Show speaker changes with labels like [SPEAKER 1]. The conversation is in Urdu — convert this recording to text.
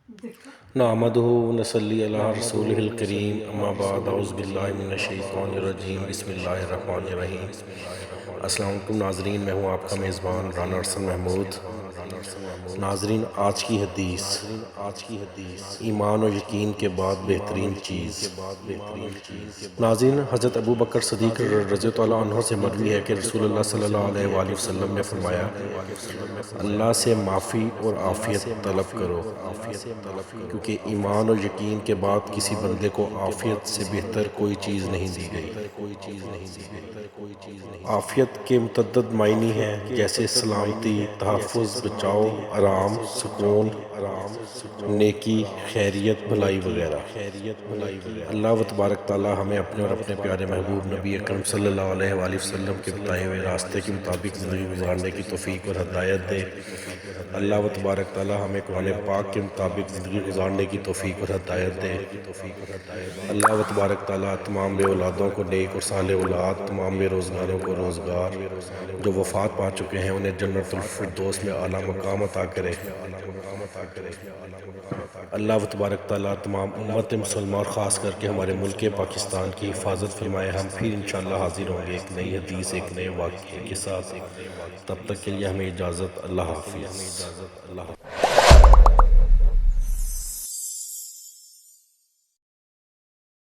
[SPEAKER 1] نحمدہ ونصلی علی رسولہ الکریم اما بعد اعوذ باللہ من الشیطان الرجیم بسم اللہ الرحمن الرحیم۔ السلام علیکم ناظرین، میں ہوں آپ کا میزبان رانا ارسل محمود۔ ناظرین، آج کی حدیث ایمان و یقین کے بعد بہترین چیز۔ ناظرین، حضرت ابو بکر صدیق رضی اللہ عنہ سے مروی ہے کہ رسول اللہ صلی اللہ علیہ وآلہ وسلم نے فرمایا، اللہ سے معافی اور عافیت طلب کرو، کیونکہ ایمان اور یقین کے بعد کسی بندے کو عافیت سے بہتر کوئی چیز نہیں دی گئی۔ عافیت کے متعدد معنی ہیں، جیسے سلامتی، تحفظ، بچاؤ، آرام، سکون، نیکی، خیریت، بھلائی وغیرہ۔ اللہ تبارک تعالیٰ ہمیں اپنے اور اپنے پیارے محبوب نبی اکرم صلی اللہ علیہ وآلہ وسلم کے بتائے ہوئے راستے کے مطابق زندگی گزارنے کی توفیق اور ہدایت دے۔ اللہ تبارک تعالیٰ ہمیں قرآن پاک کے مطابق زندگی گزارنے کی توفیق اور ہدایت دے۔ اللہ تبارک تعالیٰ تمام بے اولادوں کو نیک اور صالح اولاد، تمام بے روزگاروں کو روزگار، جو وفات پا چکے ہیں انہیں جنت الفردوس میں اعلیٰ مقام عطا کرے۔ اللہ تبارک تعالیٰ تمام امت مسلمہ اور خاص کر کے ہمارے ملک پاکستان کی حفاظت فرمائے۔ ہم پھر انشاءاللہ حاضر ہوں گے ایک نئی حدیث، ایک نئے واقعے کے ساتھ۔ تب تک کے لیے ہمیں اجازت۔ اللہ حافظ۔